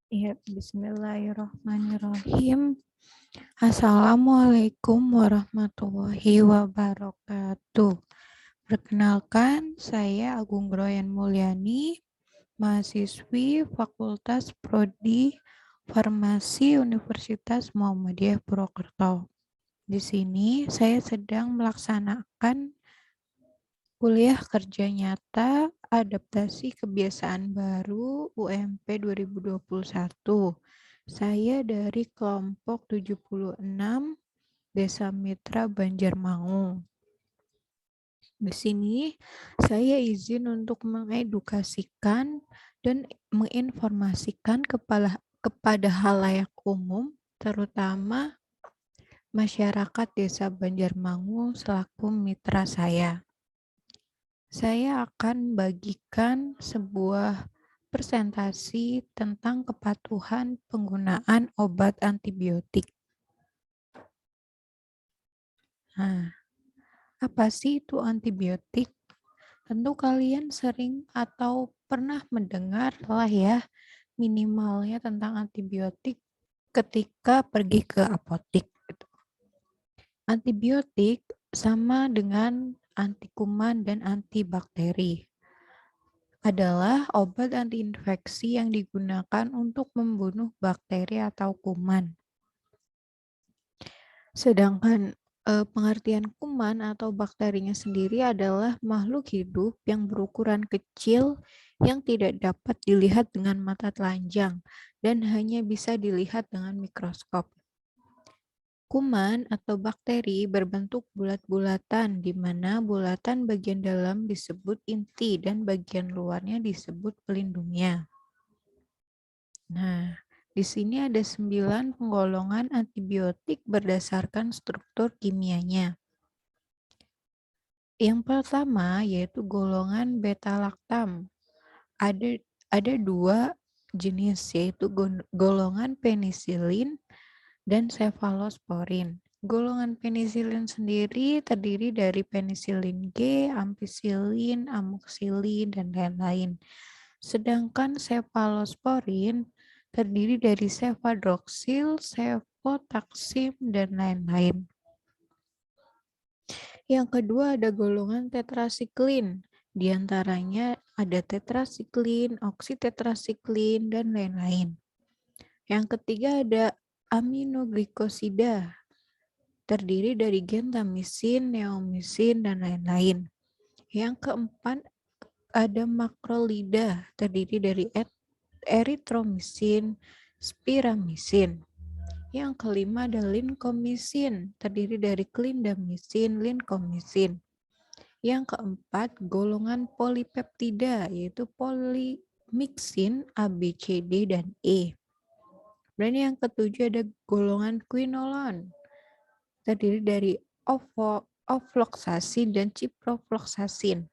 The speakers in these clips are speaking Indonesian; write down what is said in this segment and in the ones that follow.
Ya, bismillahirrahmanirrahim. Assalamualaikum warahmatullahi wabarakatuh. Perkenalkan, saya Agung Groyan Mulyani, mahasiswi Fakultas Prodi Farmasi Universitas Muhammadiyah Purwokerto. Di sini saya sedang melaksanakan kuliah kerja nyata adaptasi kebiasaan baru UMP 2021. Saya dari kelompok 76 Desa Mitra Banjarmangu. Di sini saya izin untuk mengedukasikan dan menginformasikan kepada halayak umum, terutama masyarakat Desa Banjarmangu selaku mitra saya. Saya akan bagikan sebuah presentasi tentang kepatuhan penggunaan obat antibiotik. Nah, apa sih itu antibiotik? Tentu kalian sering atau pernah mendengar lah ya minimalnya tentang antibiotik ketika pergi ke apotik. Antibiotik sama dengan anti kuman dan antibakteri. Adalah obat antiinfeksi yang digunakan untuk membunuh bakteri atau kuman. Sedangkan pengertian kuman atau bakterinya sendiri adalah makhluk hidup yang berukuran kecil yang tidak dapat dilihat dengan mata telanjang dan hanya bisa dilihat dengan mikroskop. Kuman atau bakteri berbentuk bulat-bulatan, di mana bulatan bagian dalam disebut inti dan bagian luarnya disebut pelindungnya. Nah, di sini ada 9 penggolongan antibiotik berdasarkan struktur kimianya. Yang pertama yaitu golongan beta-laktam. Ada 2 jenis, yaitu golongan penisilin dan sefalosporin. Golongan penisilin sendiri terdiri dari penisilin G, ampicillin, amoxicillin, dan lain-lain. Sedangkan sefalosporin terdiri dari cefadroxil, cefotaxim, dan lain-lain. Yang kedua ada golongan tetrasiklin. Di antaranya ada tetrasiklin, oksitetrasiklin, dan lain-lain. Yang ketiga ada aminoglikosida. Terdiri dari gentamisin, neomisin, dan lain-lain. Yang keempat ada makrolida. Terdiri dari eritromisin, spiramisin. Yang kelima ada linkomisin, terdiri dari klindamisin, linkomisin. Yang keempat, golongan polipeptida, yaitu polimiksin A, B, C, D, dan E. Dan yang ketujuh ada golongan quinolon, terdiri dari ofloxacin dan ciprofloxacin.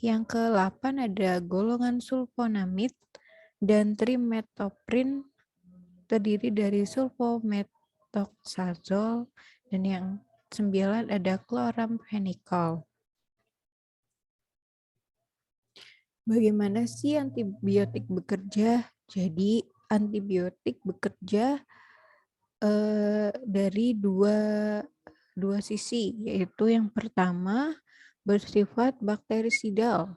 Yang ke-8 ada golongan sulfonamid dan trimetoprim, terdiri dari sulfometoxazole, dan yang 9 ada chloramphenicol. Bagaimana sih antibiotik bekerja? Jadi antibiotik bekerja dari dua sisi, yaitu yang pertama bersifat bakterisidal.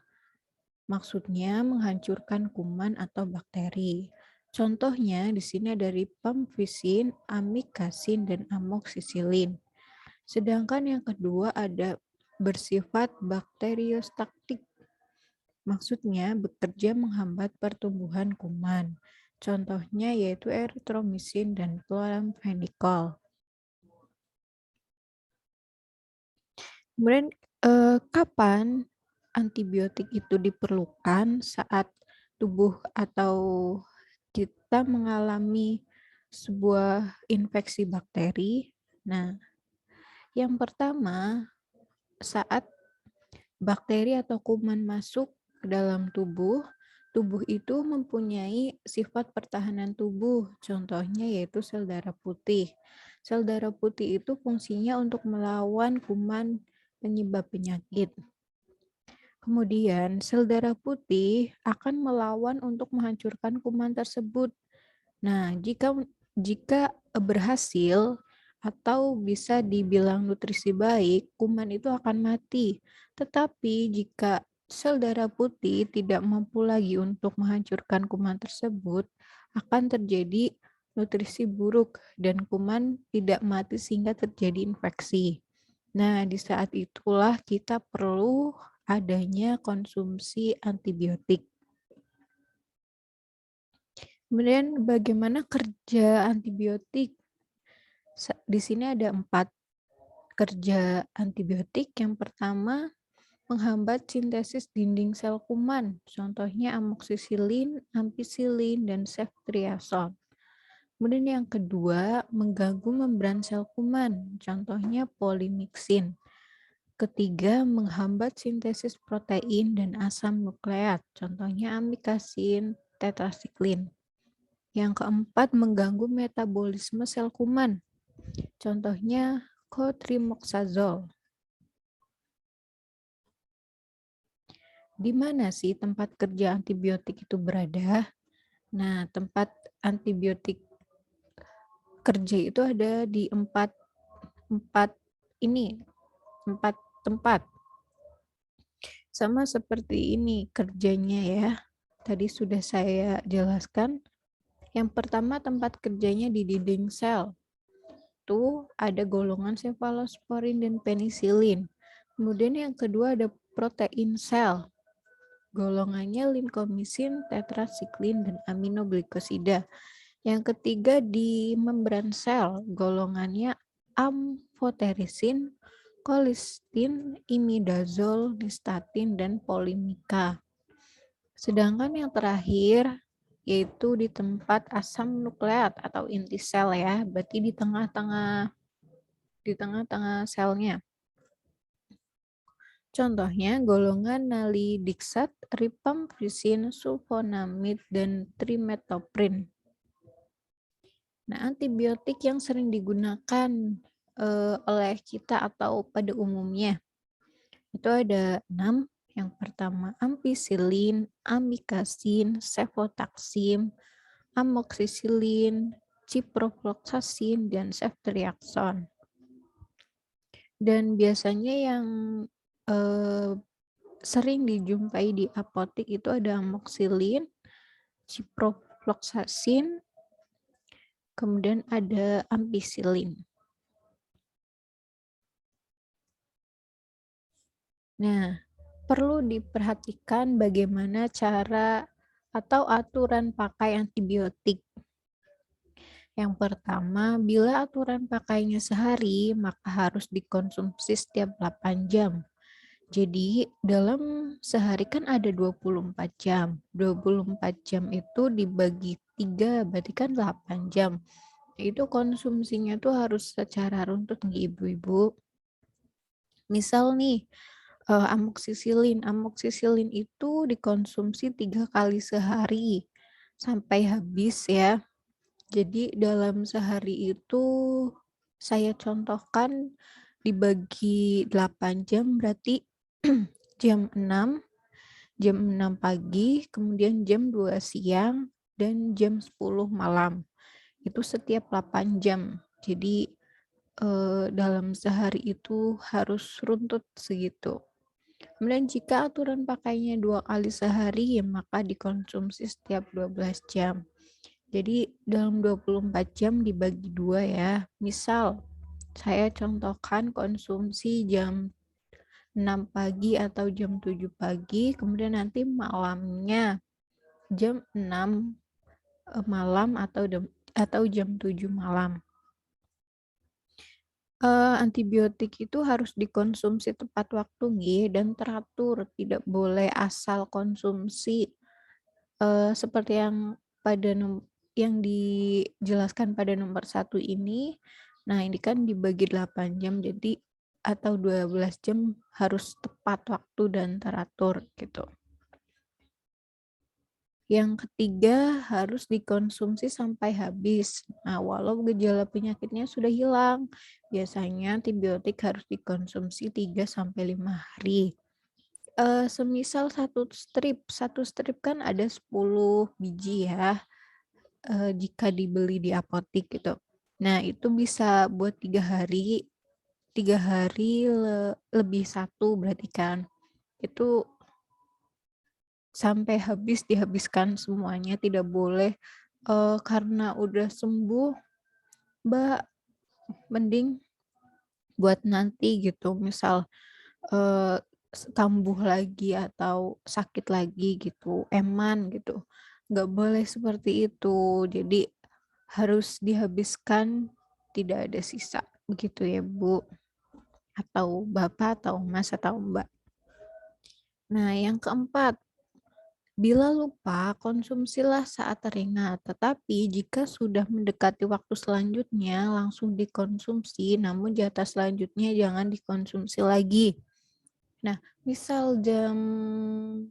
Maksudnya menghancurkan kuman atau bakteri. Contohnya di sini ada rifampicin, amikacin, dan amoxicillin. Sedangkan yang kedua ada bersifat bakteriostaktik. Maksudnya bekerja menghambat pertumbuhan kuman. Contohnya yaitu eritromisin dan chloramphenicol. Kemudian kapan antibiotik itu diperlukan? Saat tubuh atau kita mengalami sebuah infeksi bakteri. Nah, yang pertama saat bakteri atau kuman masuk ke dalam tubuh, tubuh itu mempunyai sifat pertahanan tubuh. Contohnya yaitu sel darah putih. Sel darah putih itu fungsinya untuk melawan kuman penyebab penyakit. Kemudian sel darah putih akan melawan untuk menghancurkan kuman tersebut. Nah, jika berhasil atau bisa dibilang nutrisi baik, kuman itu akan mati. Tetapi jika sel darah putih tidak mampu lagi untuk menghancurkan kuman tersebut, akan terjadi nutrisi buruk dan kuman tidak mati sehingga terjadi infeksi. Nah, di saat itulah kita perlu adanya konsumsi antibiotik. Kemudian bagaimana kerja antibiotik? Di sini ada 4 kerja antibiotik. Yang pertama, menghambat sintesis dinding sel kuman. Contohnya amoksisilin, ampicillin, dan ceftriaxone. Kemudian yang kedua, mengganggu membran sel kuman. Contohnya polymyxin. Ketiga, menghambat sintesis protein dan asam nukleat. Contohnya amikasin, tetrasiklin. Yang keempat, mengganggu metabolisme sel kuman. Contohnya cotrimoxazole. Di mana sih tempat kerja antibiotik itu berada? Nah, tempat antibiotik kerja itu ada di empat empat ini, empat tempat. Sama seperti ini kerjanya ya. Tadi sudah saya jelaskan. Yang pertama tempat kerjanya di dinding sel. Itu ada golongan cefalosporin dan penisilin. Kemudian yang kedua ada protein sel. Golongannya limkomisin, tetrasiklin, dan aminoglikosida. Yang ketiga di membran sel, golongannya amfoterisin, kolistin, imidazol, nystatin, dan polimika. Sedangkan yang terakhir yaitu di tempat asam nukleat atau inti sel ya, berarti di tengah-tengah selnya. Contohnya golongan nalidiksat, rifampicin, sulfonamid, dan trimetoprim. Nah, antibiotik yang sering digunakan oleh kita atau pada umumnya itu ada 6. Yang pertama ampicillin, amikacin, cefotaxim, amoxicillin, ciprofloxacin, dan ceftriaxone. Dan biasanya yang sering dijumpai di apotek itu ada amoxicillin, ciprofloxacin, kemudian ada ampicillin. Nah, perlu diperhatikan bagaimana cara atau aturan pakai antibiotik. Yang pertama, bila aturan pakainya sehari, maka harus dikonsumsi setiap 8 jam. Jadi, dalam sehari kan ada 24 jam. 24 jam itu dibagi 3, berarti kan 8 jam. Itu konsumsinya tuh harus secara runtut nih ibu-ibu. Misal nih, amoksisilin itu dikonsumsi 3 kali sehari sampai habis ya. Jadi dalam sehari itu saya contohkan dibagi 8 jam berarti jam 6 pagi, kemudian jam 2 siang, dan jam 10 malam. Itu setiap 8 jam. Jadi dalam sehari itu harus runtut segitu. Kemudian jika aturan pakainya 2 kali sehari, ya maka dikonsumsi setiap 12 jam. Jadi dalam 24 jam dibagi 2 ya. Misal, saya contohkan konsumsi jam 6 pagi atau jam 7 pagi, kemudian nanti malamnya jam 6 malam atau jam 7 malam. Antibiotik itu harus dikonsumsi tepat waktu nggih dan teratur, tidak boleh asal konsumsi, seperti yang dijelaskan pada nomor 1 ini. Nah, ini kan dibagi 8 jam jadi atau 12 jam harus tepat waktu dan teratur gitu. Yang ketiga, harus dikonsumsi sampai habis. Nah, walau gejala penyakitnya sudah hilang, biasanya antibiotik harus dikonsumsi 3-5 hari. Semisal satu strip kan ada 10 biji ya. jika dibeli di apotik gitu. Nah, itu bisa buat 3 hari, 3 hari lebih satu berarti kan. Itu sampai habis dihabiskan semuanya, tidak boleh, karena udah sembuh, Mbak, mending buat nanti gitu. Misal, eee, kambuh lagi atau sakit lagi gitu, eman gitu. Nggak boleh seperti itu. Jadi harus dihabiskan, tidak ada sisa. Begitu ya, Bu, atau Bapak, atau Mas, atau Mbak. Nah, yang keempat, bila lupa, konsumsilah saat teringat. Tetapi jika sudah mendekati waktu selanjutnya, langsung dikonsumsi, namun jatah selanjutnya jangan dikonsumsi lagi. Nah, misal jam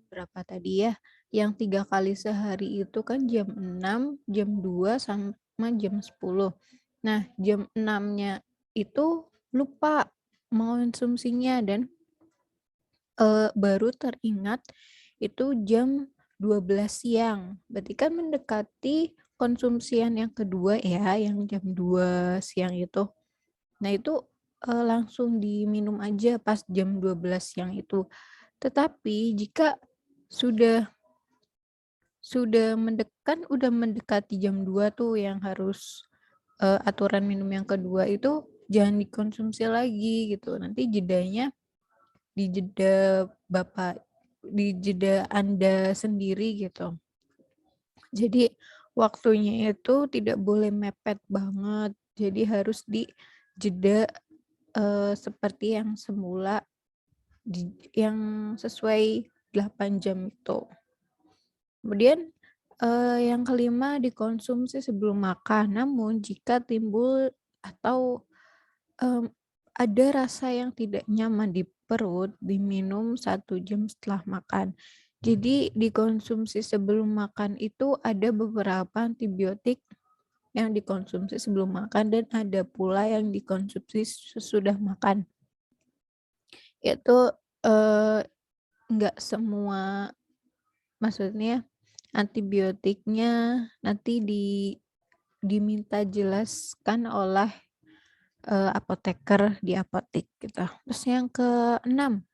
berapa tadi ya? Yang 3 kali sehari itu kan jam 6, jam 2, sama jam 10. Nah, jam 6-nya itu lupa mengonsumsinya dan baru teringat itu jam 12 siang. Berarti kan mendekati konsumsian yang kedua ya, yang jam 2 siang itu. Nah itu, langsung diminum aja pas jam 12 siang itu. Tetapi jika sudah udah mendekati jam 2 tuh yang harus, aturan minum yang kedua itu jangan dikonsumsi lagi gitu. Nanti jedanya di jeda Bapak di jeda Anda sendiri gitu. Jadi waktunya itu tidak boleh mepet banget. Jadi harus di jeda, seperti yang semula yang sesuai 8 jam itu. Kemudian, yang kelima, dikonsumsi sebelum makan. Namun jika timbul atau, mmm, ada rasa yang tidak nyaman di perut, diminum 1 jam setelah makan. Jadi dikonsumsi sebelum makan itu ada beberapa antibiotik yang dikonsumsi sebelum makan dan ada pula yang dikonsumsi sesudah makan. Itu, eee, enggak semua, maksudnya antibiotiknya nanti diminta jelaskan oleh, apoteker di apotik gitu. Terus yang keenam,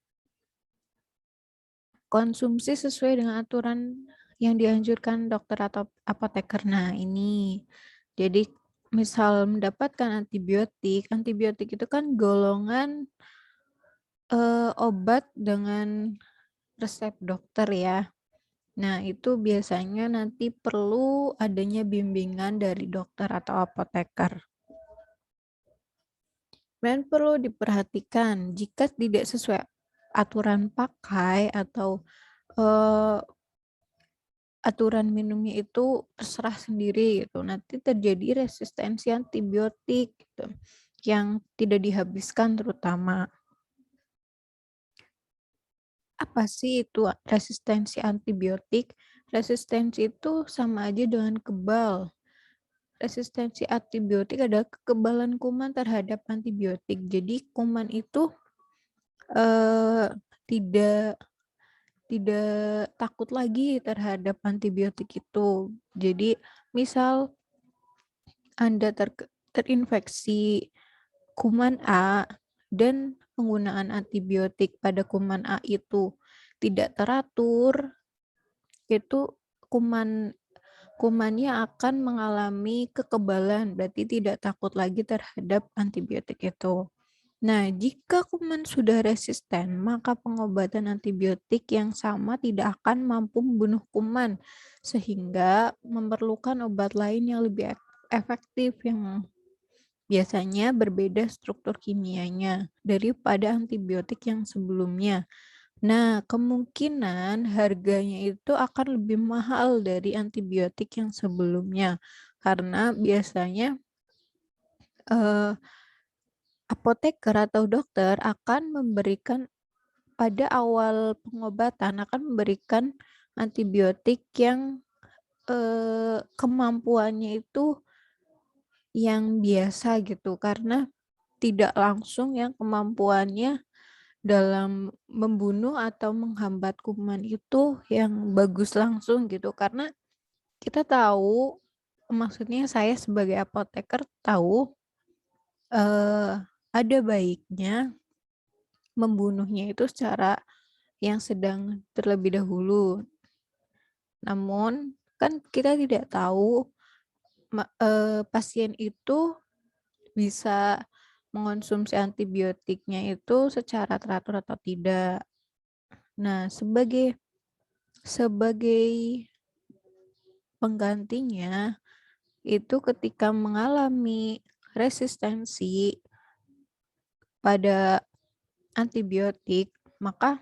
konsumsi sesuai dengan aturan yang dianjurkan dokter atau apoteker. Nah ini, jadi misal mendapatkan antibiotik, antibiotik itu kan golongan, obat dengan resep dokter ya. Nah, itu biasanya nanti perlu adanya bimbingan dari dokter atau apoteker. Dan perlu diperhatikan jika tidak sesuai aturan pakai atau eh, aturan minumnya itu terserah sendiri gitu. Nanti terjadi resistensi antibiotik gitu, yang tidak dihabiskan terutama. Apa sih itu resistensi antibiotik? Resistensi itu sama aja dengan kebal. Resistensi antibiotik adalah kekebalan kuman terhadap antibiotik. Jadi kuman itu eh, tidak tidak takut lagi terhadap antibiotik itu. Jadi misal Anda terinfeksi kuman A dan penggunaan antibiotik pada kuman A itu tidak teratur, itu kuman kumannya akan mengalami kekebalan, berarti tidak takut lagi terhadap antibiotik itu. Nah, jika kuman sudah resisten, maka pengobatan antibiotik yang sama tidak akan mampu membunuh kuman, sehingga memerlukan obat lain yang lebih efektif yang biasanya berbeda struktur kimianya daripada antibiotik yang sebelumnya. Nah, kemungkinan harganya itu akan lebih mahal dari antibiotik yang sebelumnya, karena biasanya eh, apoteker atau dokter akan memberikan pada awal pengobatan akan memberikan antibiotik yang kemampuannya itu yang biasa gitu, karena tidak langsung yang kemampuannya dalam membunuh atau menghambat kuman itu yang bagus langsung gitu. Karena kita tahu maksudnya saya sebagai apoteker tahu, ada baiknya membunuhnya itu secara yang sedang terlebih dahulu. Namun kan kita tidak tahu pasien itu bisa mengonsumsi antibiotiknya itu secara teratur atau tidak. Nah, sebagai sebagai penggantinya itu ketika mengalami resistensi pada antibiotik, maka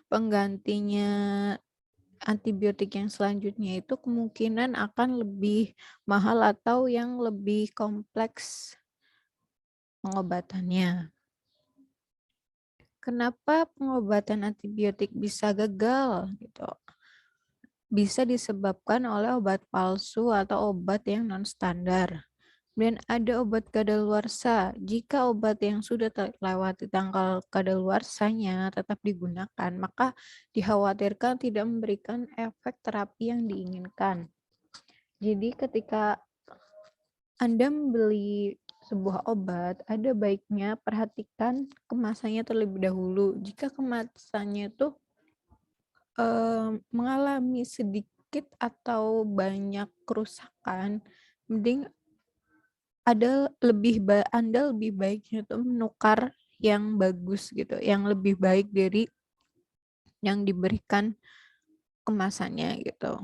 penggantinya antibiotik yang selanjutnya itu kemungkinan akan lebih mahal atau yang lebih kompleks pengobatannya. Kenapa pengobatan antibiotik bisa gagal gitu? Bisa disebabkan oleh obat palsu atau obat yang non-standar. Dan ada obat kadaluarsa. Jika obat yang sudah terlewati tanggal kadaluarsanya tetap digunakan, maka dikhawatirkan tidak memberikan efek terapi yang diinginkan. Jadi ketika Anda membeli sebuah obat, ada baiknya perhatikan kemasannya terlebih dahulu. Jika kemasannya itu mengalami sedikit atau banyak kerusakan, mending Anda lebih baiknya itu menukar yang bagus gitu, yang lebih baik dari yang diberikan kemasannya gitu.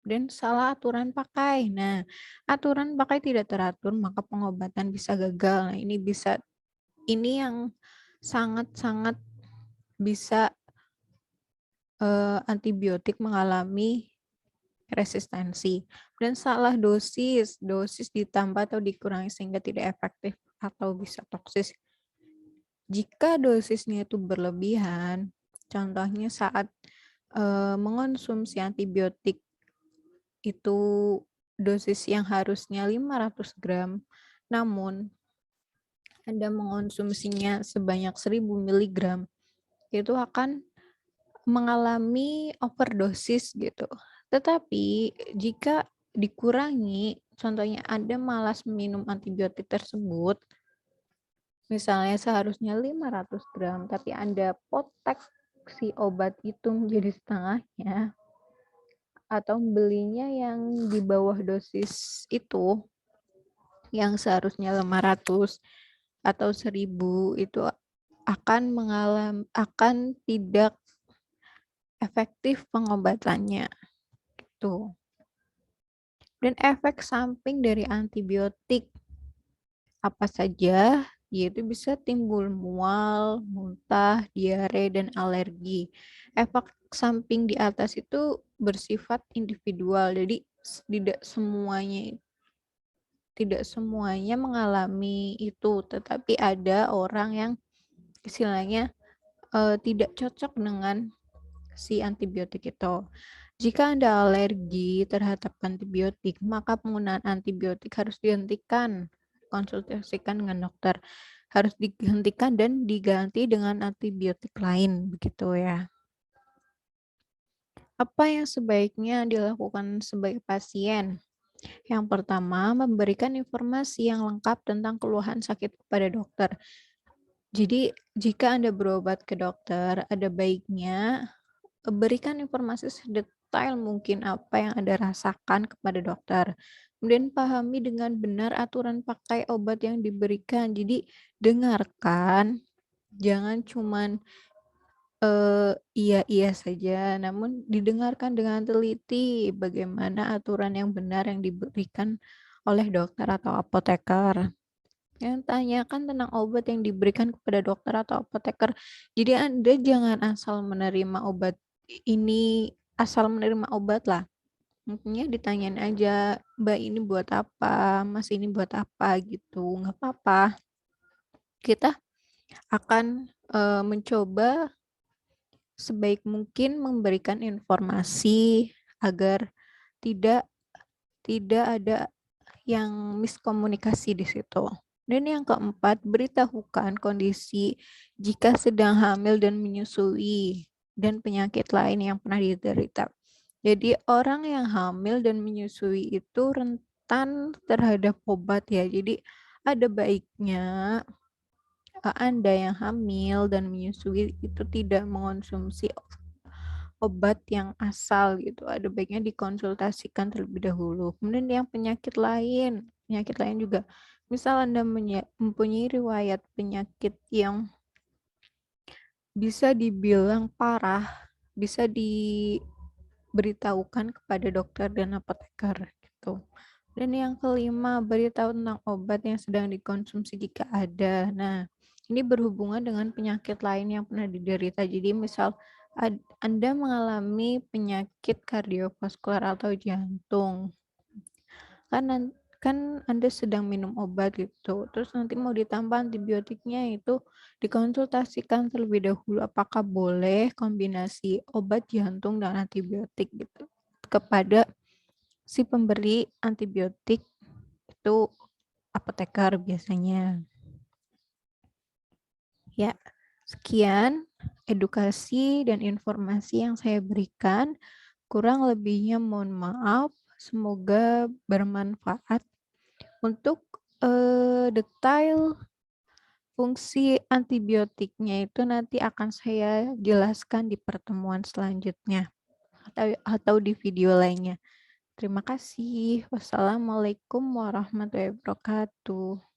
Dan salah aturan pakai. Nah, aturan pakai tidak teratur maka pengobatan bisa gagal. Nah, ini yang sangat-sangat bisa antibiotik mengalami resistensi. Dan salah dosis ditambah atau dikurangi sehingga tidak efektif atau bisa toksis. Jika dosisnya itu berlebihan, contohnya saat mengonsumsi antibiotik itu dosis yang harusnya 500 gram, namun Anda mengonsumsinya sebanyak 1000 mg, itu akan mengalami overdosis gitu. Tetapi jika dikurangi, contohnya Anda malas minum antibiotik tersebut, misalnya seharusnya 500 gram, tapi Anda potek si obat itu menjadi setengahnya, atau belinya yang di bawah dosis itu, yang seharusnya 500 atau 1000, itu akan tidak efektif pengobatannya. Gitu. Dan efek samping dari antibiotik apa saja, yaitu bisa timbul mual, muntah, diare, dan alergi. Efek samping di atas itu bersifat individual, jadi tidak semuanya mengalami itu, tetapi ada orang yang istilahnya tidak cocok dengan si antibiotik itu. Jika Anda alergi terhadap antibiotik, maka penggunaan antibiotik harus dihentikan. Konsultasikan dengan dokter. Harus dihentikan dan diganti dengan antibiotik lain, begitu ya. Apa yang sebaiknya dilakukan sebagai pasien? Yang pertama, memberikan informasi yang lengkap tentang keluhan sakit kepada dokter. Jadi, jika Anda berobat ke dokter, ada baiknya berikan informasi sedetail mungkin apa yang Anda rasakan kepada dokter. Kemudian pahami dengan benar aturan pakai obat yang diberikan. Jadi dengarkan, jangan cuman iya-iya saja, namun didengarkan dengan teliti bagaimana aturan yang benar yang diberikan oleh dokter atau apoteker. Yang tanyakan tentang obat yang diberikan kepada dokter atau apoteker. Jadi Anda jangan asal menerima obat lah. Intinya ditanyain aja, Mbak ini buat apa, Mas ini buat apa gitu. Nggak apa-apa. Kita akan mencoba sebaik mungkin memberikan informasi agar tidak ada yang miskomunikasi di situ. Dan yang keempat, beritahukan kondisi jika sedang hamil dan menyusui dan penyakit lain yang pernah diderita. Jadi orang yang hamil dan menyusui itu rentan terhadap obat ya. Jadi ada baiknya Anda yang hamil dan menyusui itu tidak mengonsumsi obat yang asal gitu. Ada baiknya dikonsultasikan terlebih dahulu. Kemudian yang penyakit lain juga. Misal Anda mempunyai riwayat penyakit yang bisa dibilang parah, bisa diberitahukan kepada dokter dan apoteker gitu. Dan yang kelima, beritahu tentang obat yang sedang dikonsumsi jika ada. Nah, ini berhubungan dengan penyakit lain yang pernah diderita. Jadi misal Anda mengalami penyakit kardiovaskular atau jantung, kan kan Anda sedang minum obat gitu, terus nanti mau ditambah antibiotiknya, itu dikonsultasikan terlebih dahulu apakah boleh kombinasi obat jantung dan antibiotik gitu kepada si pemberi antibiotik, itu apoteker biasanya. Ya, sekian edukasi dan informasi yang saya berikan. Kurang lebihnya mohon maaf. Semoga bermanfaat. Untuk detail fungsi antibiotiknya itu nanti akan saya jelaskan di pertemuan selanjutnya atau di video lainnya. Terima kasih. Wassalamualaikum warahmatullahi wabarakatuh.